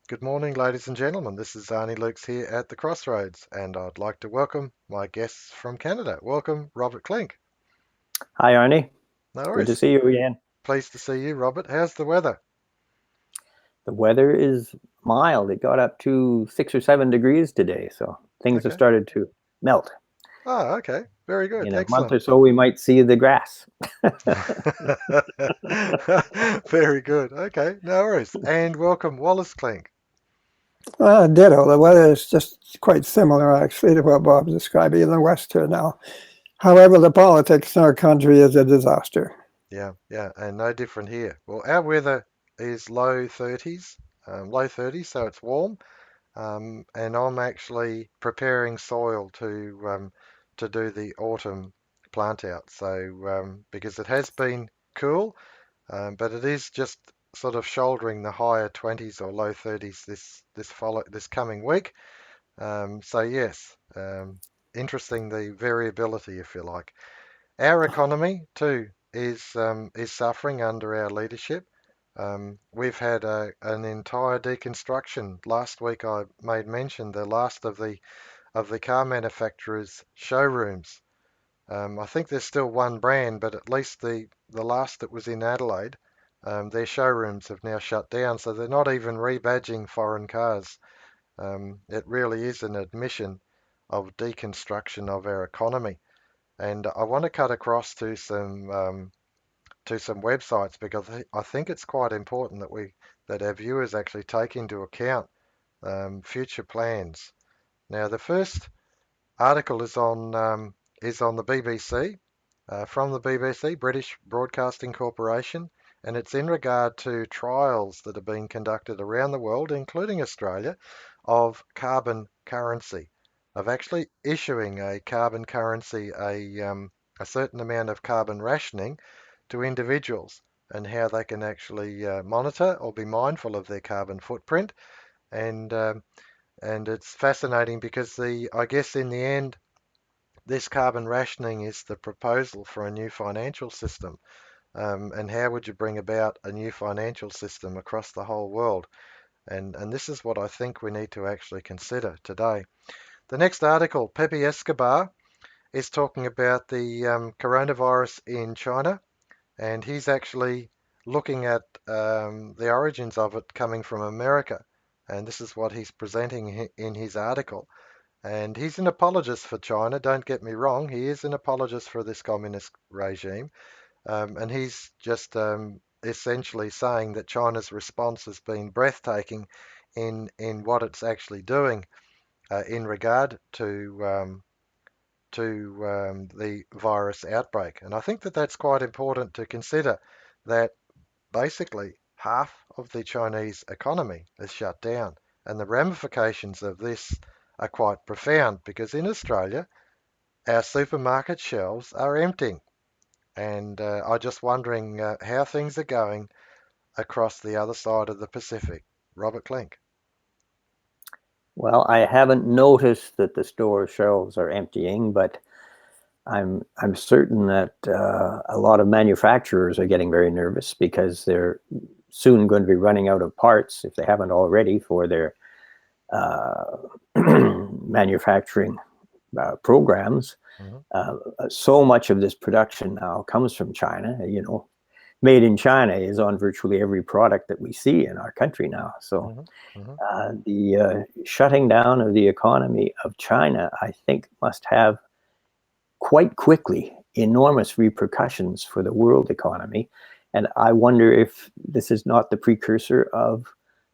Good morning, ladies and gentlemen. This is Arnie here at the Crossroads, and I'd like to welcome my guests from Canada. Welcome, Robert Klinck. Hi, Arnie. No Good to worries. see you again. Pleased to see you, Robert. How's the weather? The weather is mild. It got up to 6 or 7 degrees today, so things have Okay. started to melt. Oh, okay. Very good. In a month Excellent. or so, we might see the grass. Very good. Okay, no worries. And welcome, Wallace Klinck. Ditto. The weather is just quite similar, actually, to what Bob's describing in the West here now. However, the politics in our country is a disaster. Yeah, and no different here. Well, our weather is low 30s, so it's warm. And I'm actually preparing soil to do the autumn plant out. So because it has been cool, but it is just sort of shouldering the higher 20s or low 30s this coming week. So yes, interesting the variability, if you like. Our economy too is suffering under our leadership. We've had an entire deconstruction. Last week I made mention the last of the car manufacturers' showrooms. I think there's still one brand, but at least the last that was in Adelaide, their showrooms have now shut down, so they're not even rebadging foreign cars. It really is an admission of deconstruction of our economy. And I want to cut across to some websites because I think it's quite important that our viewers actually take into account future plans. Now, the first article is on the BBC, from the BBC, British Broadcasting Corporation, and it's in regard to trials that are being conducted around the world, including Australia, of carbon currency, of actually issuing a carbon currency, a certain amount of carbon rationing to individuals, and how they can actually monitor or be mindful of their carbon footprint. And it's fascinating because I guess in the end, this carbon rationing is the proposal for a new financial system. And how would you bring about a new financial system across the whole world? And this is what I think we need to actually consider today. The next article, Pepe Escobar, is talking about the coronavirus in China, and he's actually looking at the origins of it coming from America. And this is what he's presenting in his article. And he's an apologist for China, don't get me wrong. He is an apologist for this communist regime. And he's just essentially saying that China's response has been breathtaking in what it's actually doing in regard to the virus outbreak. And I think that that's quite important to consider, that basically half of the Chinese economy is shut down. And the ramifications of this are quite profound because in Australia, our supermarket shelves are emptying. And I'm just wondering how things are going across the other side of the Pacific. Robert Klinck. Well, I haven't noticed that the store shelves are emptying, but I'm certain that a lot of manufacturers are getting very nervous because they're soon going to be running out of parts, if they haven't already, for their uh, manufacturing programs. Mhm. So much of this production now comes from China. Made in China is on virtually every product that we see in our country now. So Mhm. Mhm. the shutting down of the economy of China, I think, must have quite quickly enormous repercussions for the world economy. And I wonder if this is not the precursor of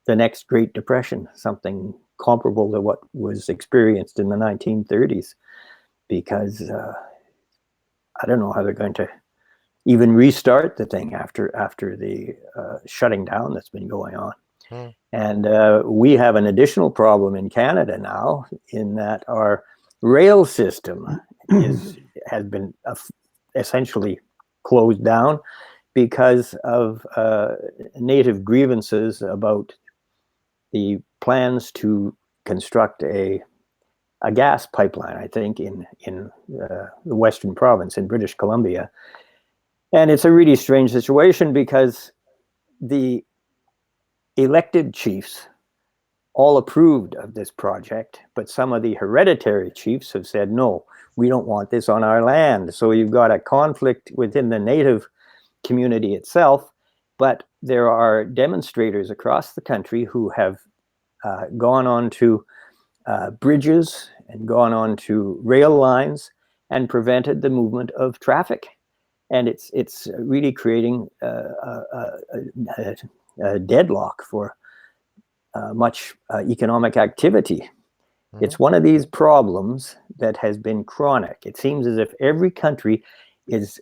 the next Great Depression, something comparable to what was experienced in the 1930s, because I don't know how they're going to even restart the thing after the shutting down that's been going on. Mhm. And we have an additional problem in Canada now, in that our rail system has been essentially closed down because of native grievances about the plans to construct a gas pipeline, I think, in the Western province in British Columbia. And it's a really strange situation because the elected chiefs all approved of this project, but some of the hereditary chiefs have said, no, we don't want this on our land. So you've got a conflict within the native community itself, but there are demonstrators across the country who have gone on to bridges and gone on to rail lines and prevented the movement of traffic. And it's really creating a deadlock for much economic activity. Mm-hmm. It's one of these problems that has been chronic. It seems as if every country is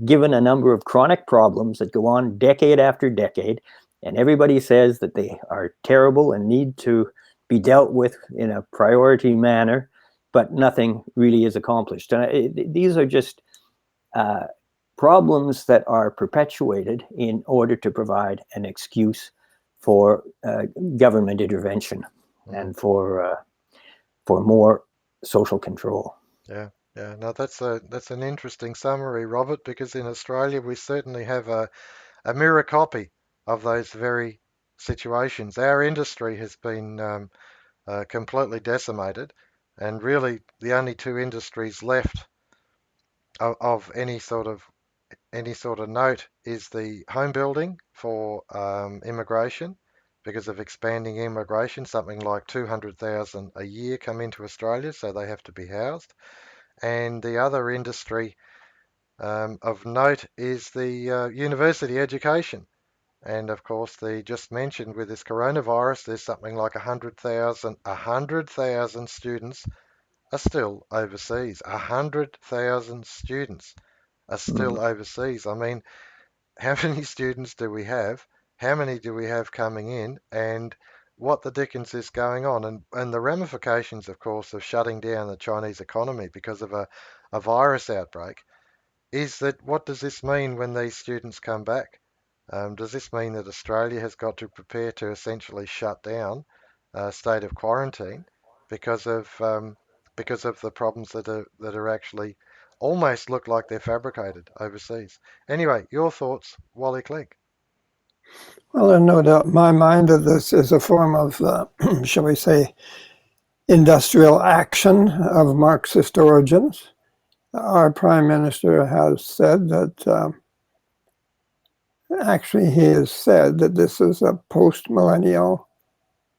given a number of chronic problems that go on decade after decade, and everybody says that they are terrible and need to be dealt with in a priority manner, but nothing really is accomplished. And these are just problems that are perpetuated in order to provide an excuse for government intervention and for more social control. Yeah. Yeah, no, that's an interesting summary, Robert, because in Australia we certainly have a mirror copy of those very situations. Our industry has been completely decimated, and really the only two industries left of any sort of note is the home building for immigration. Because of expanding immigration, something like 200,000 a year come into Australia, so they have to be housed. And the other industry of note is the university education. And of course, the just mentioned with this coronavirus, there's something like 100,000 students are still overseas. 100,000 students are still overseas. I mean, how many students do we have? How many do we have coming in? And what the dickens is going on? And the ramifications, of course, of shutting down the Chinese economy because of a virus outbreak is that what does this mean when these students come back? Does this mean that Australia has got to prepare to essentially shut down a state of quarantine because of the problems that are actually almost look like they're fabricated overseas? Anyway, your thoughts, Wally Klinck. Well, there's no doubt in my mind that this is a form of, shall we say, industrial action of Marxist origins. Our Prime Minister has said that, actually he has said that this is a post-millennial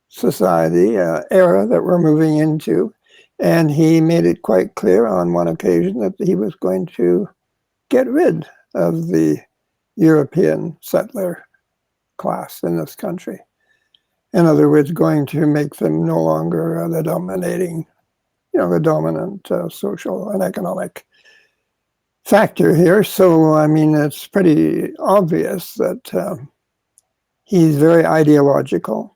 society era that we're moving into. And he made it quite clear on one occasion that he was going to get rid of the European settler class in this country. In other words, going to make them no longer the dominating, the dominant social and economic factor here. So, I mean, it's pretty obvious that he's very ideological.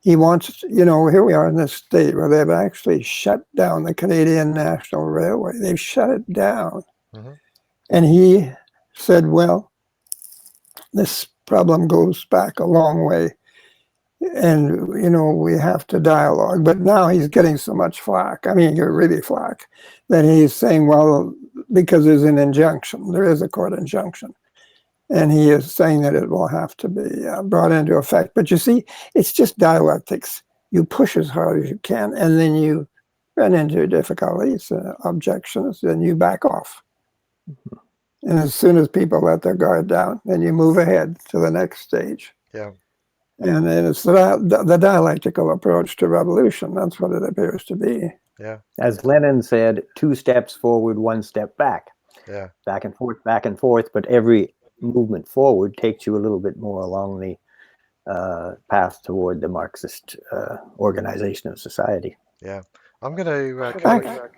He wants, here we are in this state where they've actually shut down the Canadian National Railway. They've shut it down. Mm-hmm. And he said, well, this problem goes back a long way. And, we have to dialogue. But now he's getting so much flack. I mean, you're really flack. That he's saying, well, because there's an injunction. There is a court injunction. And he is saying that it will have to be brought into effect. But you see, it's just dialectics. You push as hard as you can, and then you run into difficulties, objections, and you back off. Mm-hmm. And as soon as people let their guard down, then you move ahead to the next stage. Yeah. And it's the dialectical approach to revolution. That's what it appears to be. Yeah. As Lenin said, 2 steps forward, 1 step back. Yeah. Back and forth, but every movement forward takes you a little bit more along the path toward the Marxist organization of society. Yeah. I'm going to cut it.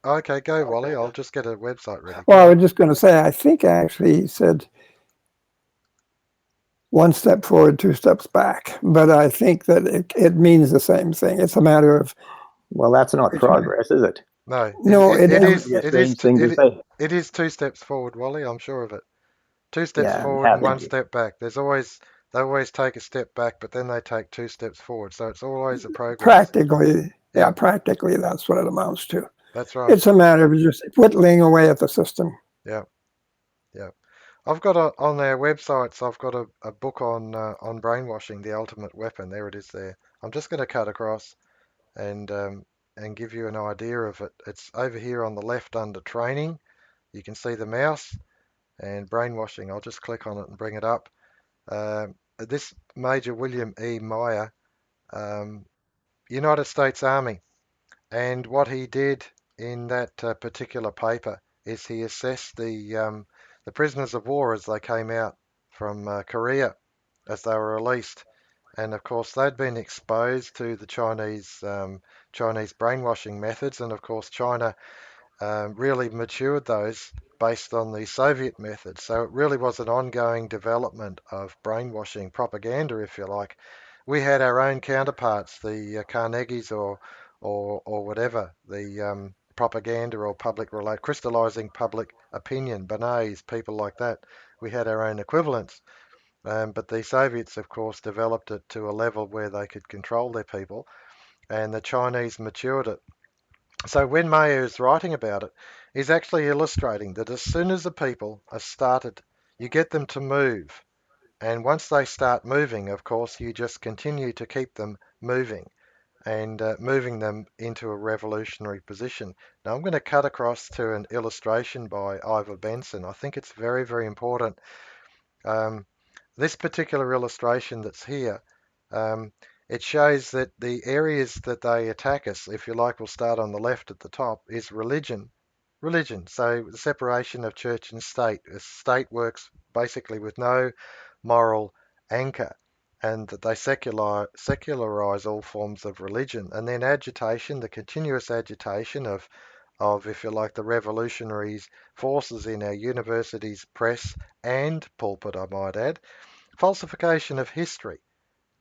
Okay, go, Wally. I'll just get a website ready. Well, I was just going to say, I think actually he said 1 step forward, 2 steps back. But I think that it means the same thing. It's a matter of... Well, that's not progress, is it? No, it is. It is 2 steps forward, Wally. I'm sure of it. 2 steps forward and 1 step back. They always take a step back, but then they take 2 steps forward. So it's always a progress. Practically, that's what it amounts to. That's right. It's a matter of just whittling away at the system. Yeah. Yeah. I've got on their websites. I've got a book on brainwashing, the ultimate weapon. There it is. There. I'm just going to cut across and give you an idea of it. It's over here on the left under training. You can see the mouse and brainwashing. I'll just click on it and bring it up. This Major William E. Meyer, um, United States Army, and what he did in that particular paper is he assessed the prisoners of war as they came out from Korea as they were released. And of course, they'd been exposed to the Chinese brainwashing methods, and of course, China really matured those based on the Soviet methods. So it really was an ongoing development of brainwashing propaganda, if you like. We had our own counterparts, the Carnegies or whatever, the propaganda or crystallizing public opinion, Bernays, people like that. We had our own equivalents. But the Soviets, of course, developed it to a level where they could control their people, and the Chinese matured it. So when Mayer is writing about it, he's actually illustrating that as soon as the people are started, you get them to move. And once they start moving, of course, you just continue to keep them moving and moving them into a revolutionary position. Now I'm going to cut across to an illustration by Ivor Benson. I think it's very, very important. Um, this particular illustration that's here, um, it shows that the areas that they attack us, if you like, we'll start on the left at the top, is religion. Religion. So the separation of church and state. The state works basically with no moral anchor, and that they secularize all forms of religion. And then agitation, the continuous agitation of, if you like, the revolutionaries forces in our universities, press, and pulpit, I might add. Falsification of history.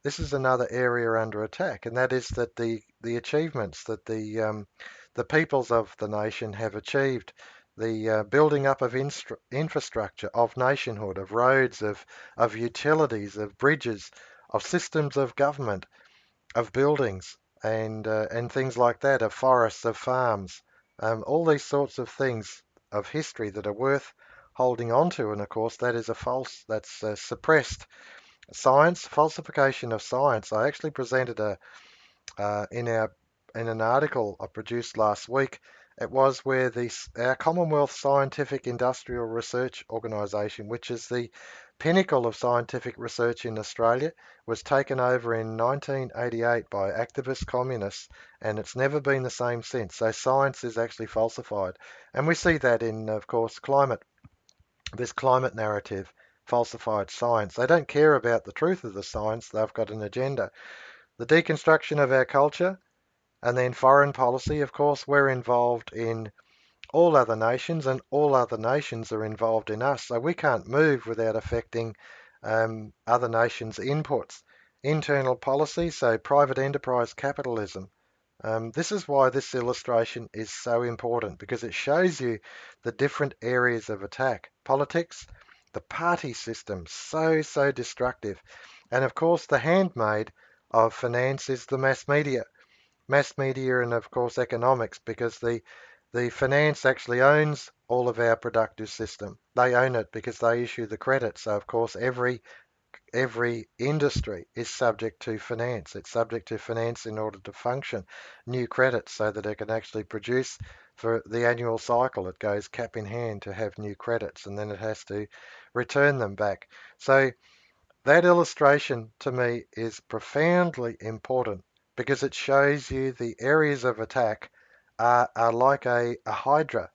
This is another area under attack, and that is that the achievements that the peoples of the nation have achieved, the building up of infrastructure, of nationhood, of roads, of utilities, of bridges, of systems of government, of buildings, and things like that, of forests, of farms, all these sorts of things of history that are worth holding on to, and of course that is that's suppressed. Science, falsification of science. I actually presented in an article I produced last week. It was where our Commonwealth Scientific Industrial Research Organisation, which is the pinnacle of scientific research in Australia, was taken over in 1988 by activist communists, and it's never been the same since. So science is actually falsified, and we see that in, of course, climate. This climate narrative, falsified science. They don't care about the truth of the science, they've got an agenda. The deconstruction of our culture, and then foreign policy. Of course, we're involved in all other nations, and all other nations are involved in us. So we can't move without affecting other nations' inputs. Internal policy, so private enterprise capitalism. This is why this illustration is so important, because it shows you the different areas of attack. Politics, the party system, so destructive. And of course, the handmaid of finance is the mass media. Mass media and of course economics, because the finance actually owns all of our productive system. They own it because they issue the credit. So of course every industry is subject to finance. It's subject to finance in order to function. New credits so that it can actually produce for the annual cycle. It goes cap in hand to have new credits, and then it has to return them back. So that illustration to me is profoundly important because it shows you the areas of attack are like a hydra,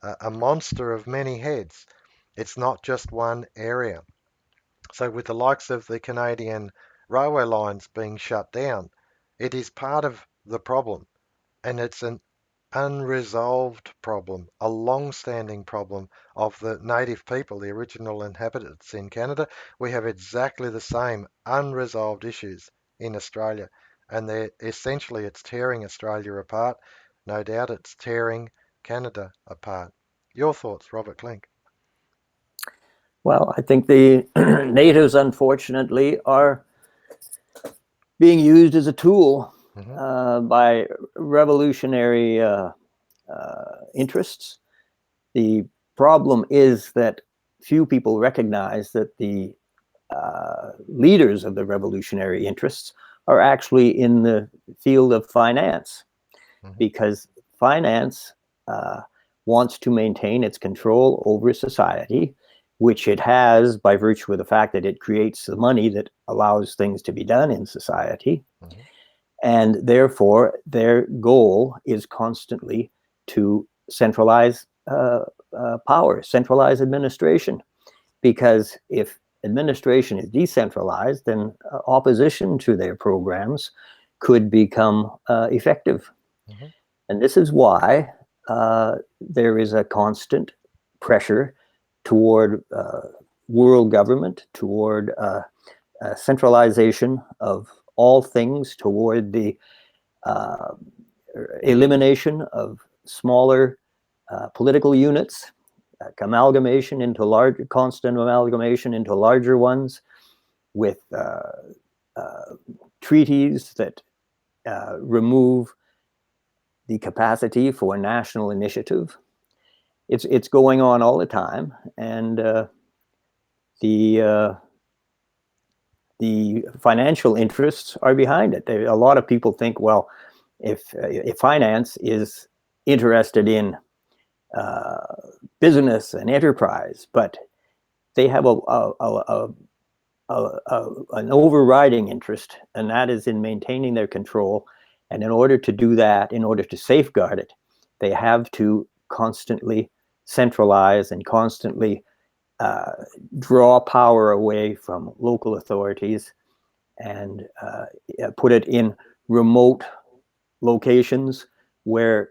a monster of many heads. It's not just one area. So with the likes of the Canadian railway lines being shut down, it is part of the problem, and it's an unresolved problem, a long-standing problem of the native people, the original inhabitants in Canada. We have exactly the same unresolved issues in Australia, and it's tearing Australia apart. No doubt it's tearing Canada apart. Your thoughts, Robert Klinck? Well, I think the natives, unfortunately, are being used as a tool by revolutionary interests. The problem is that few people recognize that the leaders of the revolutionary interests are actually in the field of finance, Hmm. because finance uh, wants to maintain its control over society, which it has by virtue of the fact that it creates the money that allows things to be done in society. Hmm. And therefore, their goal is constantly to centralize power, centralize administration. Because if administration is decentralized, then opposition to their programs could become effective. Hmm. And this is why there is a constant pressure toward world government, toward centralization of all things, toward the uh, elimination of smaller political units, amalgamation into larger, constant amalgamation into larger ones, with treaties that remove the capacity for national initiative. It's going on all the time, and the uh, the financial interests are behind it. A lot of people think, well, if finance is interested in uh, business and enterprise, but they have an overriding interest, and that is in maintaining their control. And in order to do that, in order to safeguard it, they have to constantly centralize and constantly uh, draw power away from local authorities, and put it in remote locations where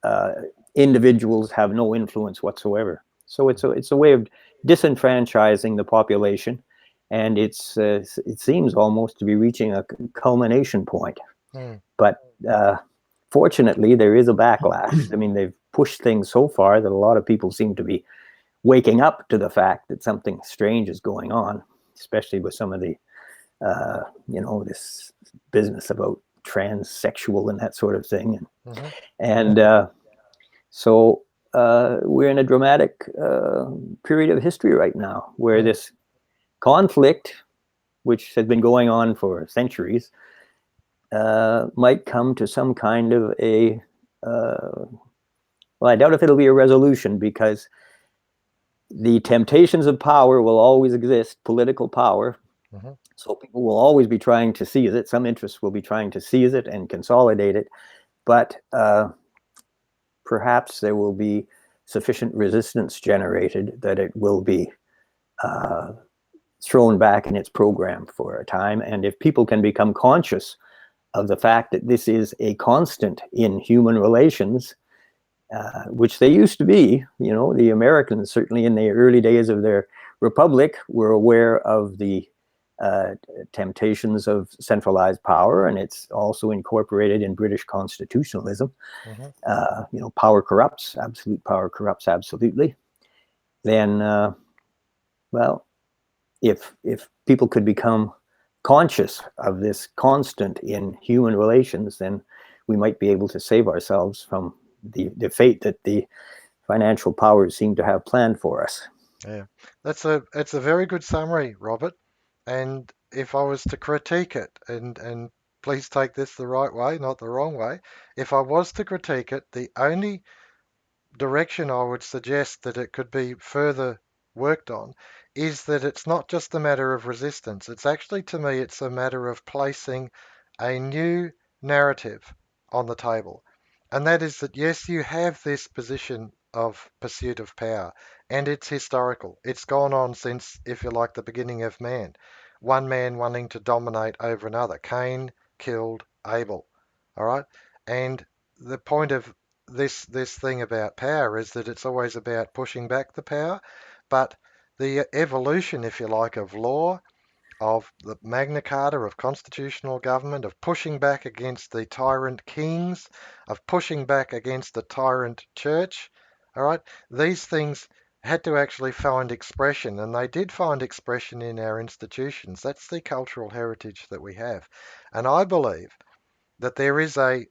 uh, individuals have no influence whatsoever. So it's a way of disenfranchising the population, and it seems almost to be reaching a culmination point. Mm. But fortunately, there is a backlash. I mean, they've pushed things so far that a lot of people seem to be waking up to the fact that something strange is going on, especially with some of the this business about transsexual and that sort of thing. Hmm. And so we're in a dramatic period of history right now, where Mm. this conflict, which has been going on for centuries, might come to some kind of a well, I doubt if it'll be a resolution, because the temptations of power will always exist, political power. Hmm. So people will always be trying to seize it. Some interests will be trying to seize it and consolidate it. But perhaps there will be sufficient resistance generated that it will be uh, thrown back in its program for a time. And if people can become conscious of the fact that this is a constant in human relations, which they used to be, the Americans, certainly in the early days of their republic, were aware of the uh, temptations of centralized power, and it's also incorporated in British constitutionalism. Hmm. Power corrupts, absolute power corrupts absolutely. Then, well, if people could become conscious of this constant in human relations, then we might be able to save ourselves from the fate that the financial powers seem to have planned for us. Yeah, it's a very good summary, Robert. And if I was to critique it, and please take this the right way, not the wrong way, if I was to critique it, the only direction I would suggest that it could be further worked on is that it's not just a matter of resistance. It's actually, to me, it's a matter of placing a new narrative on the table. And that is that, yes, you have this position of pursuit of power, and it's historical. It's gone on since, if you like, the beginning of man. One man wanting to dominate over another. Cain killed Abel. All right? And the point of this thing about power is that it's always about pushing back the power, but the evolution, if you like, of law, of the Magna Carta, of constitutional government, of pushing back against the tyrant kings, of pushing back against the tyrant church, all right, these things had to actually find expression, and they did find expression in our institutions. That's the cultural heritage that we have. And I believe that there is a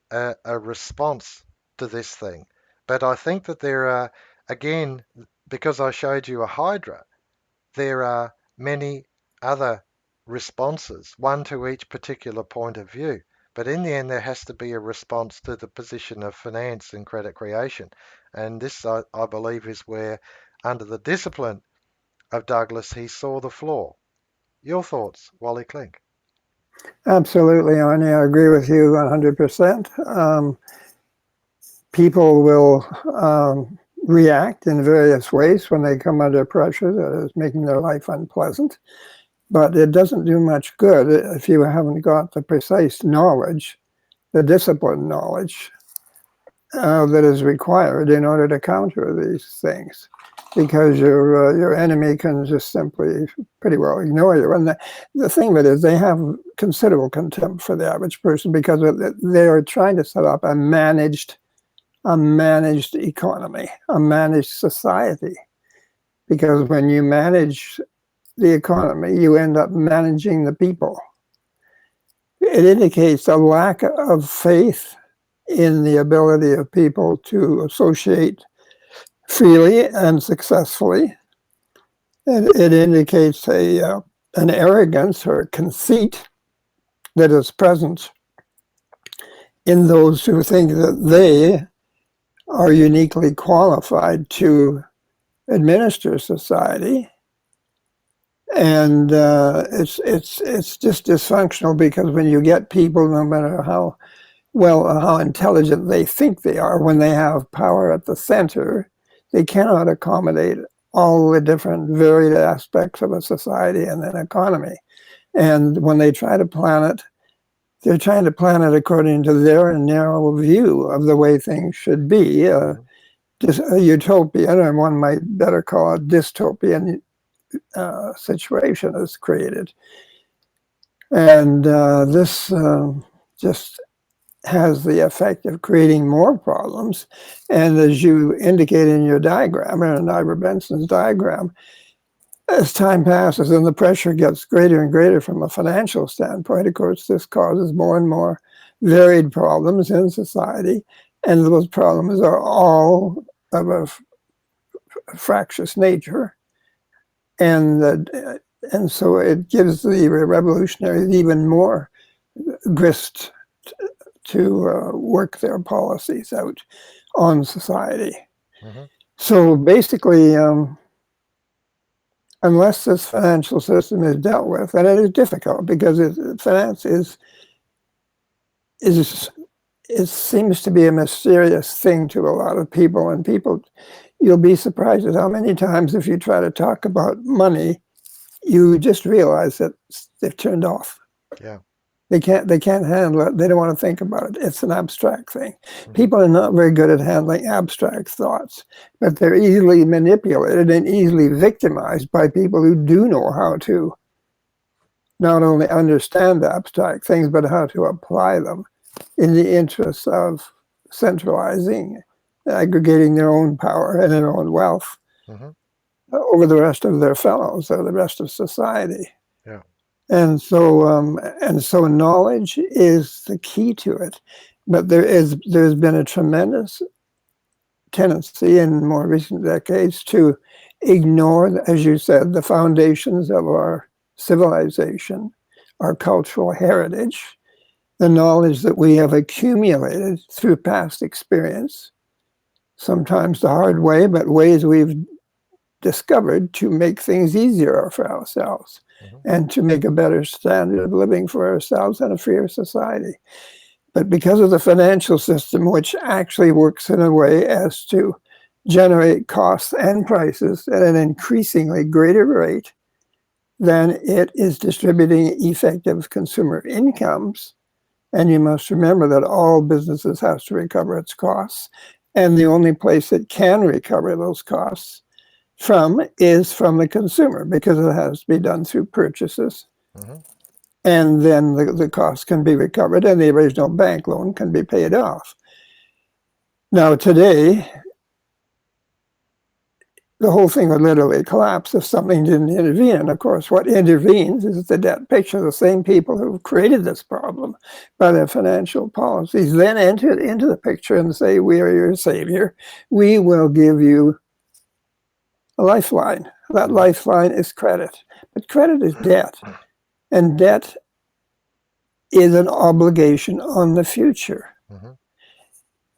response to this thing. But I think that there are, again, because I showed you a hydra, there are many other responses, one to each particular point of view. But in the end, there has to be a response to the position of finance and credit creation. And this, I believe, is where, under the discipline of Douglas, he saw the flaw. Your thoughts, Wally Klinck? Absolutely, Arnie. I agree with you 100%. People will react in various ways when they come under pressure that is making their life unpleasant. But it doesn't do much good if you haven't got the precise knowledge, the disciplined knowledge that is required in order to counter these things, because your enemy can just simply pretty well ignore you. And the thing of it is, they have considerable contempt for the average person because they are trying to set up a managed economy, a managed society. Because when you manage the economy, you end up managing the people. It indicates a lack of faith in the ability of people to associate freely and successfully. It indicates an arrogance or conceit that is present in those who think that they are uniquely qualified to administer society. And it's just dysfunctional, because when you get people, no matter how intelligent they think they are, when they have power at the center, they cannot accommodate all the different varied aspects of a society and an economy. And when they try to plan it, they're trying to plan it according to their narrow view of the way things should be. A utopian, or one might better call it dystopian, situation is created. And this just has the effect of creating more problems. And as you indicate in your diagram, and Ivor Benson's diagram, as time passes and the pressure gets greater and greater from a financial standpoint, of course, this causes more and more varied problems in society. And those problems are all of a fractious nature. And so it gives the revolutionaries even more grist to work their policies out on society. Mm-hmm. So basically, unless this financial system is dealt with, and it is difficult because finance it seems to be a mysterious thing to a lot of people, and you'll be surprised at how many times, if you try to talk about money, you just realize that they've turned off. Yeah. They can't handle it. They don't want to think about it. It's an abstract thing. Mm-hmm. People are not very good at handling abstract thoughts, but they're easily manipulated and easily victimized by people who do know how to not only understand abstract things, but how to apply them in the interest of centralizing, aggregating their own power and their own wealth mm-hmm. over the rest of their fellows or the rest of society. Yeah. And so knowledge is the key to it. But there's been a tremendous tendency in more recent decades to ignore, as you said, the foundations of our civilization, our cultural heritage, the knowledge that we have accumulated through past experience, sometimes the hard way, but ways we've discovered to make things easier for ourselves mm-hmm. and to make a better standard of living for ourselves and a freer society. But because of the financial system, which actually works in a way as to generate costs and prices at an increasingly greater rate than it is distributing effective consumer incomes, and you must remember that all businesses have to recover its costs, and the only place it can recover those costs is from the consumer, because it has to be done through purchases. Mm-hmm. And then the cost can be recovered and the original bank loan can be paid off. Now today, the whole thing would literally collapse if something didn't intervene. And of course, what intervenes is the debt picture. The same people who created this problem by their financial policies then enter into the picture and say, we are your savior. We will give you a lifeline, That Mm-hmm. lifeline is credit. But credit is debt. And debt is an obligation on the future. Mm-hmm.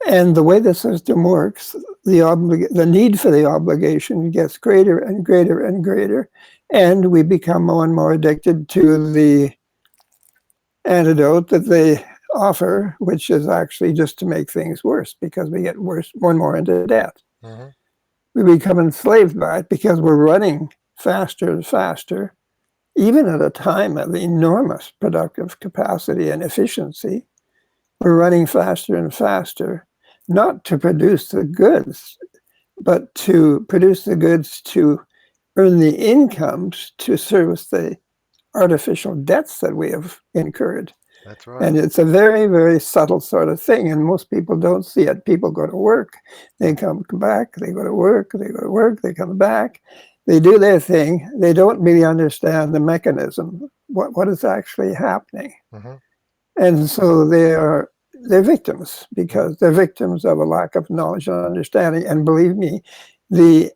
And the way the system works, the need for the obligation gets greater and greater and greater. And we become more and more addicted to the antidote that they offer, which is actually just to make things worse because we get worse, more and more into debt. Mm-hmm. We become enslaved by it because we're running faster and faster, even at a time of enormous productive capacity and efficiency. We're running faster and faster, not to produce the goods, but to produce the goods to earn the incomes to service the artificial debts that we have incurred. That's right. And it's a very, very subtle sort of thing, and most people don't see it. People go to work, they come back, they go to work, they go to work, they come back, they do their thing. They don't really understand the mechanism, what is actually happening. Mm-hmm. And so they're victims Mm-hmm. because they're victims of a lack of knowledge and understanding. And believe me, the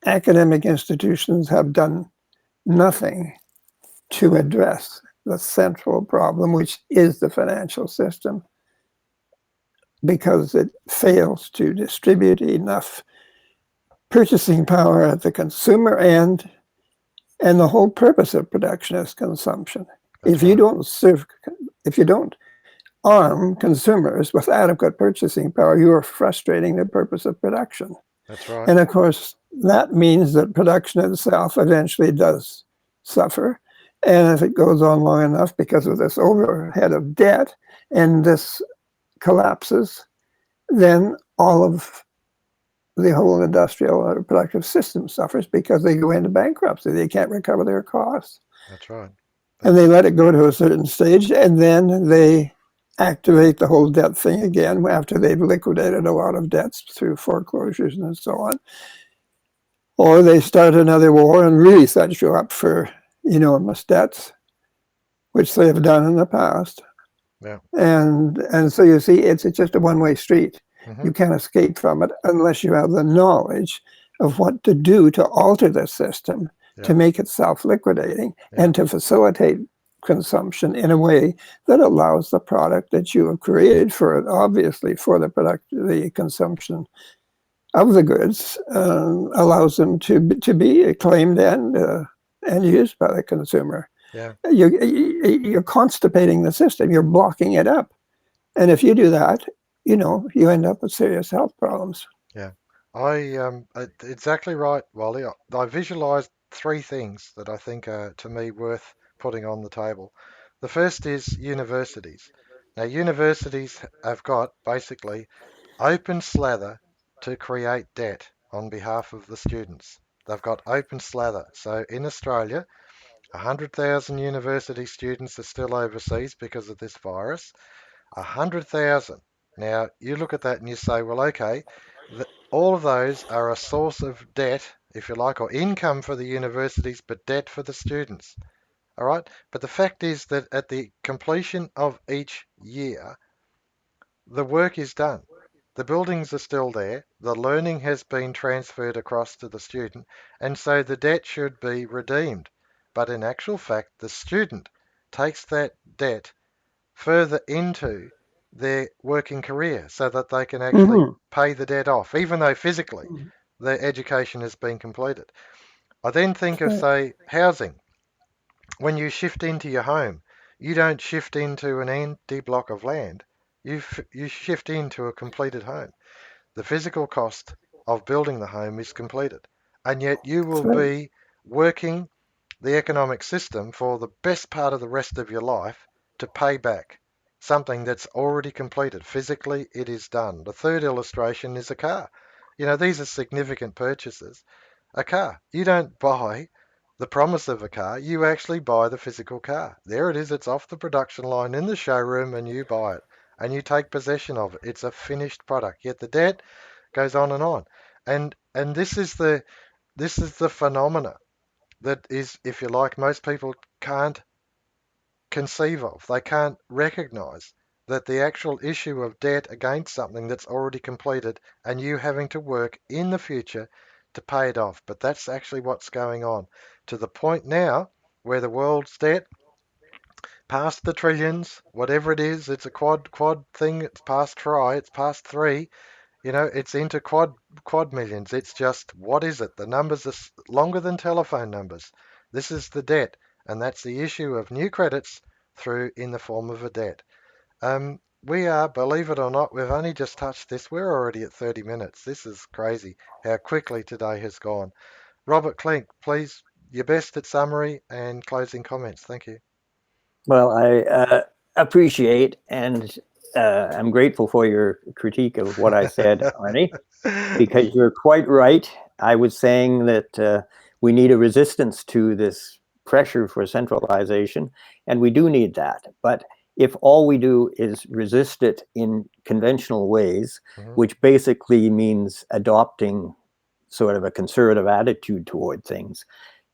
academic institutions have done nothing to address the central problem, which is the financial system, because it fails to distribute enough purchasing power at the consumer end. And the whole purpose of production is consumption. That's If you right. don't serve, if you don't arm consumers with adequate purchasing power, you are frustrating the purpose of production. That's right. And of course, that means that production itself eventually does suffer. And if it goes on long enough because of this overhead of debt and this collapses, then all of the whole industrial or productive system suffers because they go into bankruptcy. They can't recover their costs. That's right. And they That's let it go to a certain stage, and then they activate the whole debt thing again after they've liquidated a lot of debts through foreclosures and so on. Or they start another war and really set you up for enormous debts, which they have done in the past. yeah. And so you see, it's just a one-way street. Mm-hmm. You can't escape from it unless you have the knowledge of what to do to alter the system, Yeah. to make it self-liquidating, Yeah. and to facilitate consumption in a way that allows the product that you have created for it, obviously for the consumption of the goods, allows them to be claimed and used by the consumer. Yeah. You're constipating the system. You're blocking it up. And if you do that, you end up with serious health problems. Yeah. Exactly right, Wally. I visualized three things that I think are, to me, worth putting on the table. The first is universities. Now, universities have got basically open slather to create debt on behalf of the students. They've got open slather. So in Australia, 100,000 university students are still overseas because of this virus. 100,000. Now, you look at that and you say, well, okay, all of those are a source of debt, if you like, or income for the universities, but debt for the students. All right. But the fact is that at the completion of each year, the work is done. The buildings are still there. The learning has been transferred across to the student, and so the debt should be redeemed. But in actual fact, the student takes that debt further into their working career so that they can actually Mm-hmm. pay the debt off, even though physically their education has been completed. I then think of, Right. say, housing. When you shift into your home, you don't shift into an empty block of land. You shift into a completed home. The physical cost of building the home is completed. And yet you That's will right. be working the economic system for the best part of the rest of your life to pay back something that's already completed. Physically, it is done. The third illustration is a car. These are significant purchases. A car. You don't buy the promise of a car, you actually buy the physical car. There it is, it's off the production line in the showroom, and you buy it. And you take possession of it. It's a finished product. Yet the debt goes on and on. And this is the phenomena that is, if you like, most people can't conceive of. They can't recognize that the actual issue of debt against something that's already completed and you having to work in the future to pay it off. But that's actually what's going on, to the point now where the world's debt past the trillions, whatever it is, it's a quad thing. It's past try, it's past three. It's into quad millions. It's just, what is it? The numbers are longer than telephone numbers. This is the debt, and that's the issue of new credits through in the form of a debt. We are, believe it or not, we've only just touched this. We're already at 30 minutes. This is crazy how quickly today has gone. Robert Klinck, please, your best at summary and closing comments. Thank you. Well, I appreciate and I'm grateful for your critique of what I said, Arnie, because you're quite right. I was saying that we need a resistance to this pressure for centralization, and we do need that. But if all we do is resist it in conventional ways, which basically means adopting sort of a conservative attitude toward things,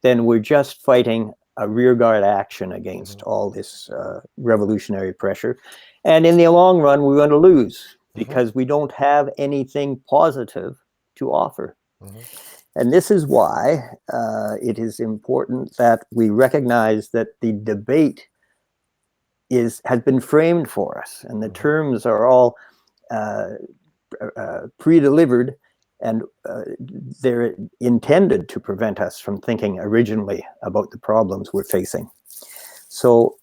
then we're just fighting a rearguard action against all this revolutionary pressure. And in the long run, we're going to lose because we don't have anything positive to offer. And this is why it is important that we recognize that the debate has been framed for us, and the terms are all pre-delivered, and they're intended to prevent us from thinking originally about the problems we're facing. So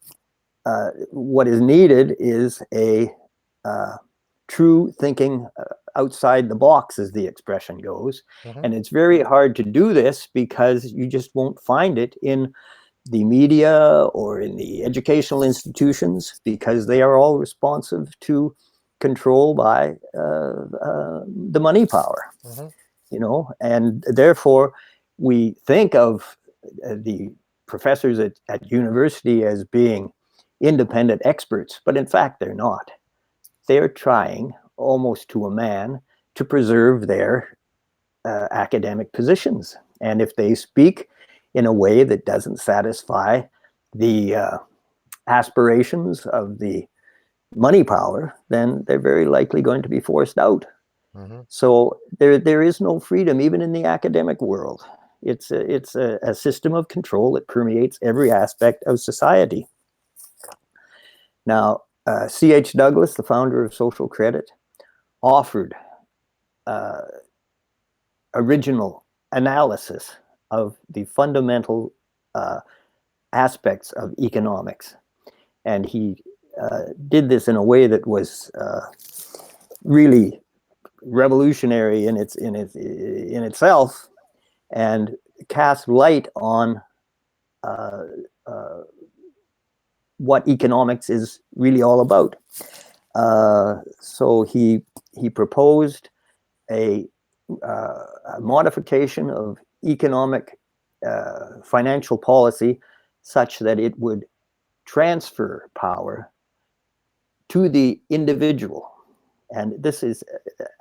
what is needed is a true thinking outside the box, as the expression goes. And it's very hard to do this because you just won't find it in the media or in the educational institutions, because they are all responsive to control by the money power, and therefore we think of the professors at university as being independent experts, but in fact they're not. They're trying almost to a man to preserve their academic positions, and if they speak in a way that doesn't satisfy the aspirations of the money power, then they're very likely going to be forced out. So there is no freedom even in the academic world. It's a system of control that permeates every aspect of society. Now, C.H. Douglas, the founder of social credit, offered original analysis of the fundamental aspects of economics, and he did this in a way that was really revolutionary in itself, and cast light on what economics is really all about. So he proposed a modification of economic financial policy such that it would transfer power to the individual. And this is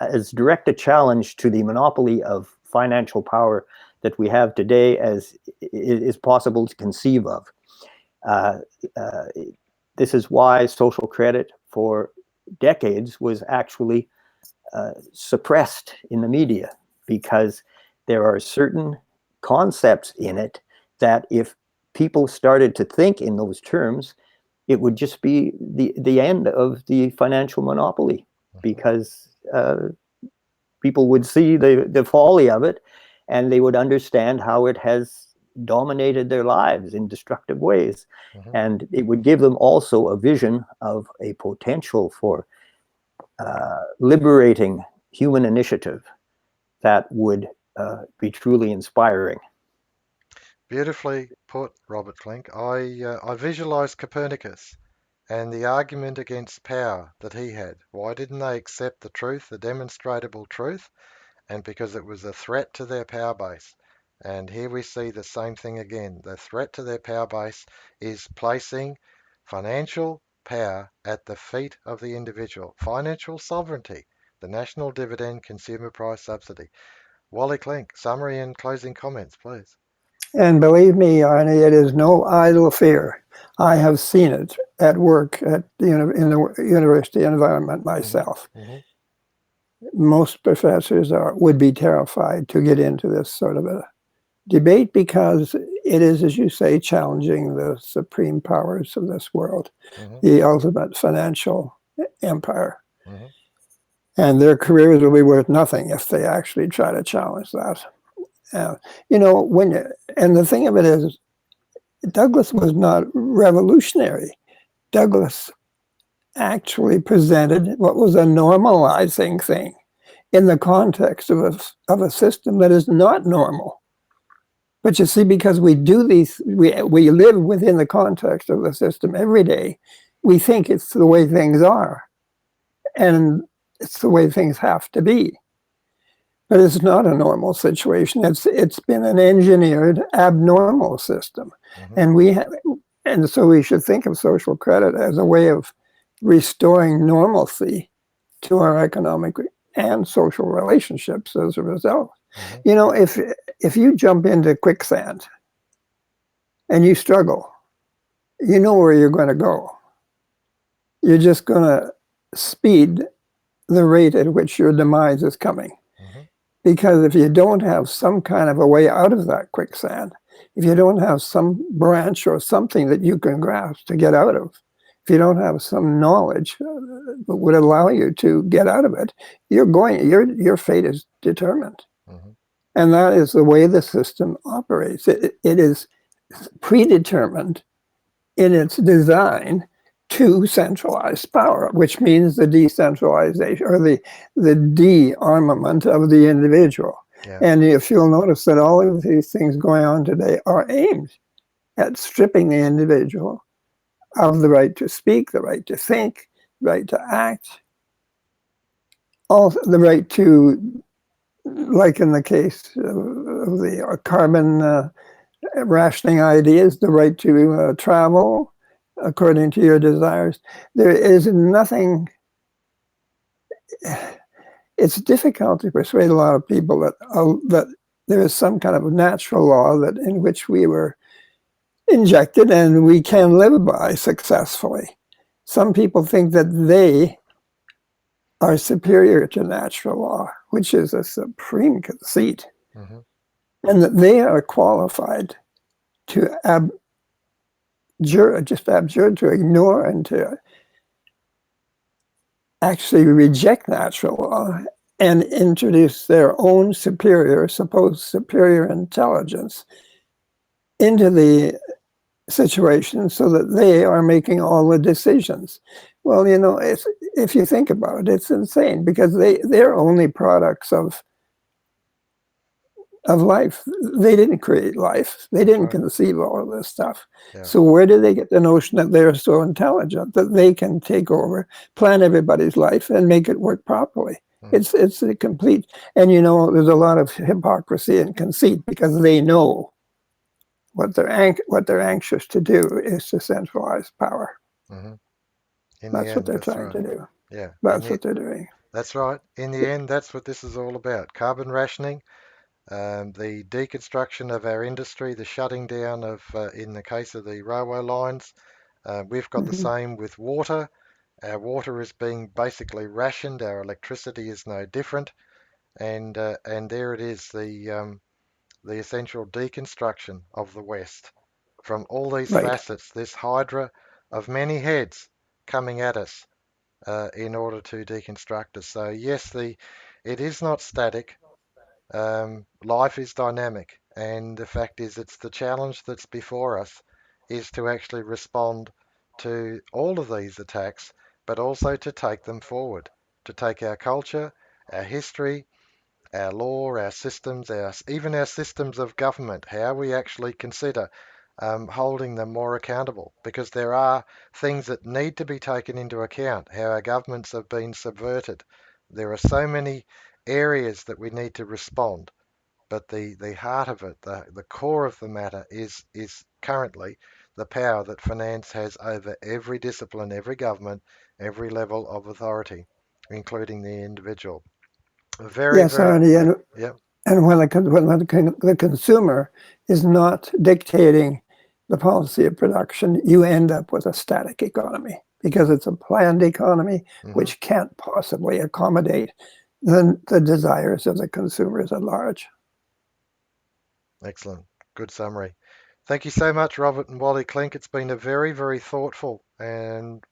as direct a challenge to the monopoly of financial power that we have today as is possible to conceive of. This is why social credit for decades was actually suppressed in the media, because there are certain concepts in it that if people started to think in those terms, it would just be the end of the financial monopoly, because people would see the folly of it, and they would understand how it has dominated their lives in destructive ways. And it would give them also a vision of a potential for liberating human initiative that would be truly inspiring. Beautifully put, Robert Klinck. I visualize Copernicus and the argument against power that he had. Why didn't they accept the truth, the demonstrable truth? And because it was a threat to their power base. And here we see the same thing again. The threat to their power base is placing financial power at the feet of the individual. Financial sovereignty, the national dividend consumer price subsidy. Wally Klinck, summary and closing comments, please. And believe me, Arnie, it is no idle fear. I have seen it at work in the university environment myself. most professors would be terrified to get into this sort of a debate because it is, as you say, challenging the supreme powers of this world, the ultimate financial empire. And their careers will be worth nothing if they actually try to challenge that. You know, and the thing of it is, Douglas was not revolutionary. Douglas actually presented what was a normalizing thing in the context of a system that is not normal. But you see, because we do these, we live within the context of the system every day, we think it's the way things are. And it's the way things have to be. But it's not a normal situation. It's been an engineered abnormal system. And so we should think of social credit as a way of restoring normalcy to our economic and social relationships as a result. You know, if you jump into quicksand and you struggle, you know where you're going to go. You're just going to speed the rate at which your demise is coming. Because if you don't have some kind of a way out of that quicksand, if you don't have some branch or something that you can grasp to get out of, if you don't have some knowledge that would allow you to get out of it, your fate is determined. And that is the way the system operates. It is predetermined in its design to centralized power, which means the decentralization or the de-armament of the individual. And if you'll notice that all of these things going on today are aimed at stripping the individual of the right to speak, the right to think, the right to act, also the right to, like in the case of the carbon rationing ideas, the right to travel according to your desires. There is nothing. It's difficult to persuade a lot of people that there is some kind of natural law that in which we were injected and we can live by successfully. Some people think that they are superior to natural law, which is a supreme conceit, and that they are qualified to abjure, to ignore, and to actually reject natural law and introduce their own supposed superior intelligence into the situation so that they are making all the decisions. Well, you know, if you think about it, it's insane because they're only products of life. They didn't create life. They didn't conceive all of this stuff. So where do they get the notion that they're so intelligent that they can take over, plan everybody's life, and make it work properly? It's a complete, and you know, there's a lot of hypocrisy and conceit because they know what they're anxious to do is to centralize power. That's what they're trying to do. That's what they're doing. That's right. In the end, that's what this is all about. Carbon rationing. The deconstruction of our industry, the shutting down of, in the case of the railway lines, we've got the same with water. Our water is being basically rationed. Our electricity is no different, and there it is, the essential deconstruction of the West from all these facets. This hydra of many heads coming at us in order to deconstruct us. So yes, it is not static. Life is dynamic, and the fact is, it's the challenge that's before us is to actually respond to all of these attacks, but also to take them forward, to take our culture, our history, our law, our systems, even our systems of government, how we actually consider holding them more accountable, because there are things that need to be taken into account, how our governments have been subverted. There are so many areas that we need to respond, but the heart of it, the core of the matter is currently the power that finance has over every discipline, every government, every level of authority, including the individual. Yes, Arnie, yeah. And when the consumer is not dictating the policy of production, you end up with a static economy because it's a planned economy which can't possibly accommodate than the desires of the consumers at large. Excellent. Good summary. Thank you so much, Robert and Wally Klinck. It's been a very, very thoughtful and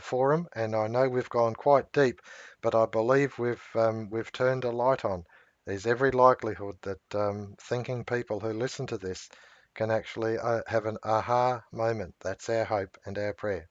forum, and I know we've gone quite deep, but I believe we've turned a light on. There's every likelihood that thinking people who listen to this can actually have an aha moment. That's our hope and our prayer.